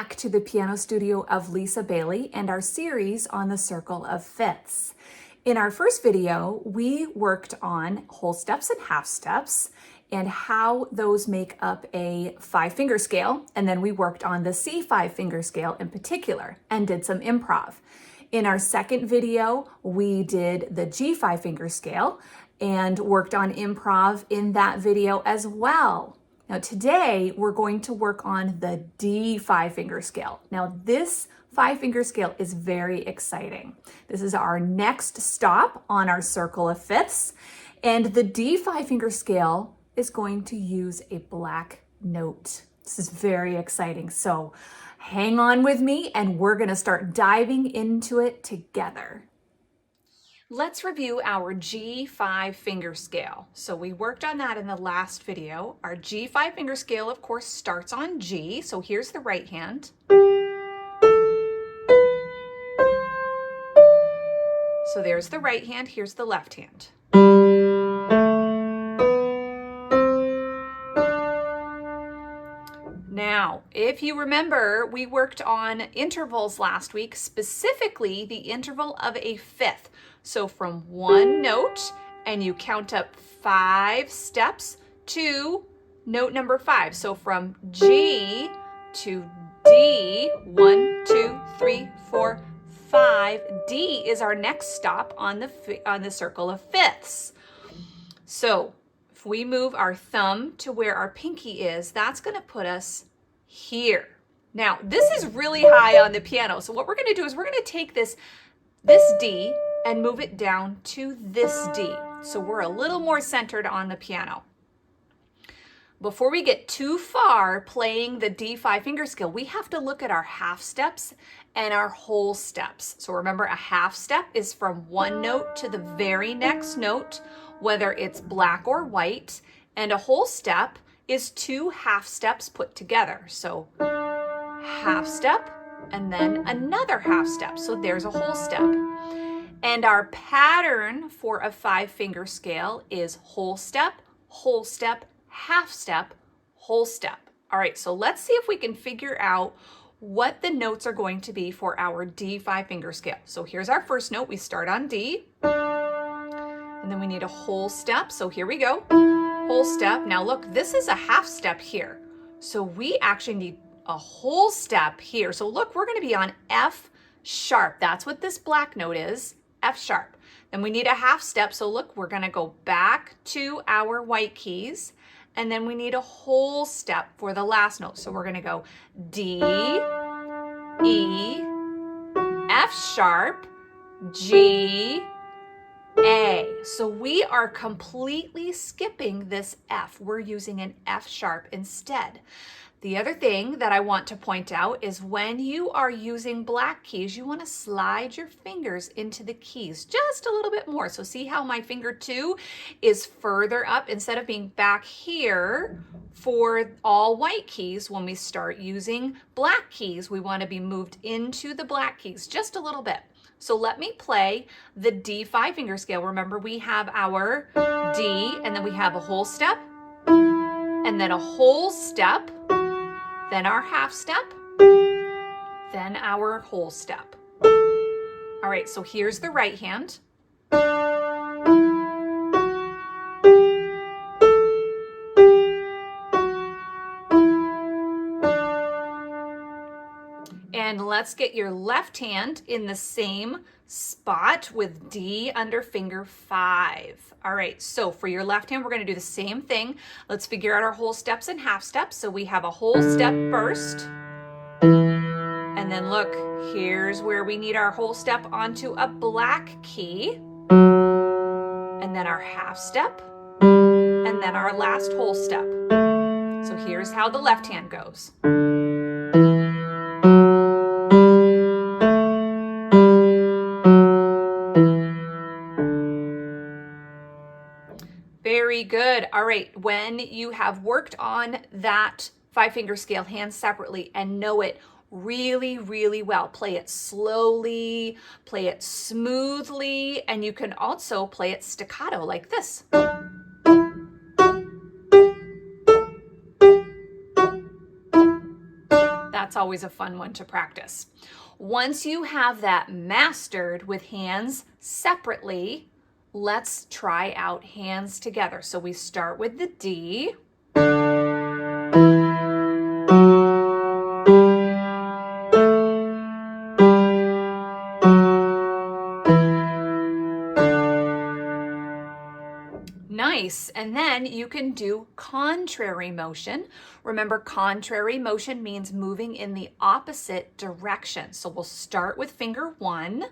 back to the piano studio of Lisa Bailey and our series on the circle of fifths. In our first video, we worked on whole steps and half steps and how those make up a 5-finger scale. And then we worked on the C 5-finger scale in particular and did some improv. In our second video, we did the G 5-finger scale and worked on improv in that video as well. Now today, we're going to work on the D 5-finger scale. Now this 5-finger scale is very exciting. This is our next stop on our circle of fifths. And the D 5-finger scale is going to use a black note. This is very exciting. So hang on with me and we're gonna start diving into it together. Let's review our G 5-finger scale. So we worked on that in the last video. Our G 5-finger scale, of course, starts on G. So here's the right hand. So there's the right hand, here's the left hand. Now, if you remember, we worked on intervals last week, specifically the interval of a fifth. So from one note, and you count up 5 steps to note number 5. So from G to D, 1, 2, 3, 4, 5. D is our next stop on the circle of fifths. So if we move our thumb to where our pinky is, that's going to put us here. Now, this is really high on the piano. So what we're going to do is we're going to take this D and move it down to this D. So we're a little more centered on the piano. Before we get too far playing the D 5-finger scale, we have to look at our half steps and our whole steps. So remember, a half step is from one note to the very next note, whether it's black or white, and a whole step is 2 half steps put together. So half step and then another half step. So there's a whole step. And our pattern for a 5-finger scale is whole step, half step, whole step. All right, so let's see if we can figure out what the notes are going to be for our D 5-finger scale. So here's our first note. We start on D, and then we need a whole step. So here we go, whole step. Now look, this is a half step here. So we actually need a whole step here. So look, we're gonna be on F sharp. That's what this black note is, F sharp. Then we need a half step. So look, we're gonna go back to our white keys, and then we need a whole step for the last note. So we're gonna go D, E, F sharp, G, A. So we are completely skipping this F. We're using an F sharp instead. The other thing that I want to point out is when you are using black keys, you want to slide your fingers into the keys just a little bit more. So see how my finger 2 is further up instead of being back here for all white keys. When we start using black keys, we want to be moved into the black keys just a little bit. So let me play the D 5-finger scale. Remember, we have our D, and then we have a whole step, and then a whole step, then our half step, then our whole step. All right, so here's the right hand. And let's get your left hand in the same spot with D under finger 5. All right, so for your left hand, we're going to do the same thing. Let's figure out our whole steps and half steps. So we have a whole step first. And then look, here's where we need our whole step onto a black key. And then our half step. And then our last whole step. So here's how the left hand goes. Very good. All right, when you have worked on that 5-finger scale, hands separately, and know it really, really well, play it slowly, play it smoothly, and you can also play it staccato like this. That's always a fun one to practice. Once you have that mastered with hands separately, let's try out hands together. So we start with the D. Nice. And then you can do contrary motion. Remember, contrary motion means moving in the opposite direction. So we'll start with finger 1.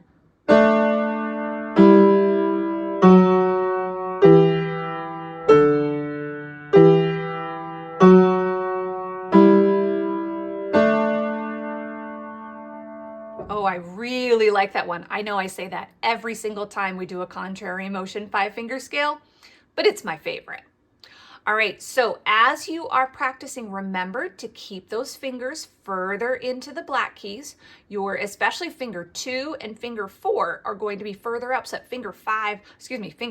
Oh, I really like that one. I know I say that every single time we do a contrary motion 5-finger scale, but it's my favorite. All right, so as you are practicing, remember to keep those fingers further into the black keys. Your especially finger 2 and finger 4 are going to be further up, so that finger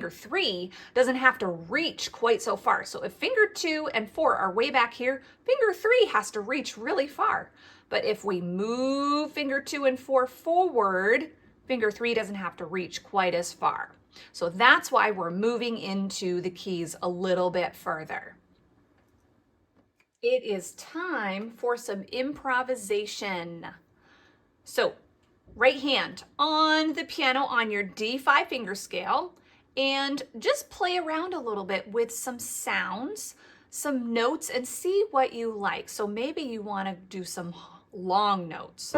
3 doesn't have to reach quite so far. So if finger 2 and 4 are way back here, finger 3 has to reach really far. But if we move finger 2 and 4 forward, finger 3 doesn't have to reach quite as far. So that's why we're moving into the keys a little bit further. It is time for some improvisation. So right hand on the piano on your D5 finger scale, and just play around a little bit with some sounds, some notes, and see what you like. So maybe you want to do some long notes.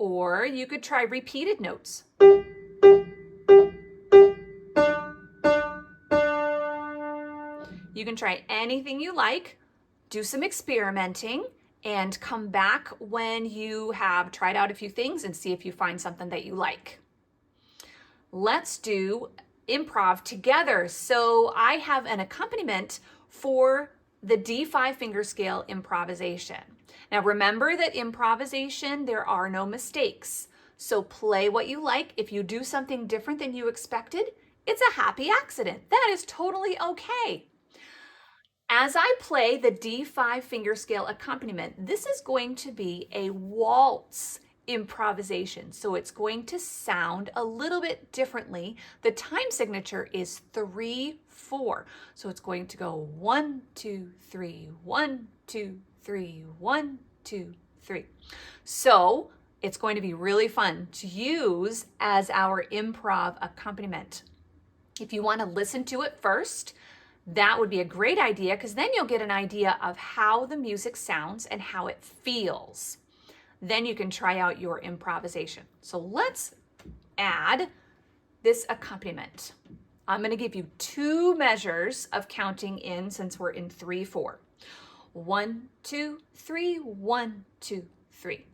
Or you could try repeated notes. You can try anything you like, do some experimenting, and come back when you have tried out a few things and see if you find something that you like. Let's do improv together. So I have an accompaniment for the D5 finger scale improvisation. Now remember that improvisation, there are no mistakes. So play what you like. If you do something different than you expected, it's a happy accident. That is totally okay. As I play the D5 finger scale accompaniment, this is going to be a waltz improvisation. So it's going to sound a little bit differently. The time signature is 3/4. So it's going to go 1, 2, 3, 1, 2, 3, 1, 2, 3. So it's going to be really fun to use as our improv accompaniment. If you want to listen to it first, that would be a great idea, because then you'll get an idea of how the music sounds and how it feels. Then you can try out your improvisation. So let's add this accompaniment. I'm going to give you 2 measures of counting in, since we're in 3/4. 1, 2, 3, 1, 2, 3.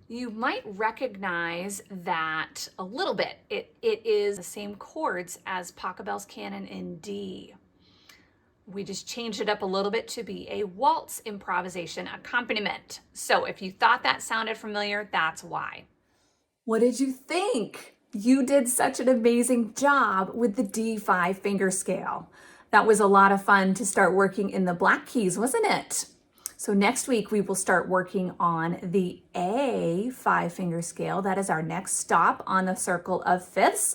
You might recognize that a little bit. It is the same chords as Pachelbel's Canon in D. We just changed it up a little bit to be a waltz improvisation accompaniment. So if you thought that sounded familiar, that's why. What did you think? You did such an amazing job with the D5 finger scale. That was a lot of fun to start working in the black keys, wasn't it? So next week we will start working on the A 5-finger scale. That is our next stop on the circle of fifths.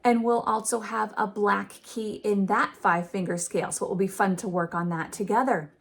And we'll also have a black key in that 5-finger scale. So it will be fun to work on that together.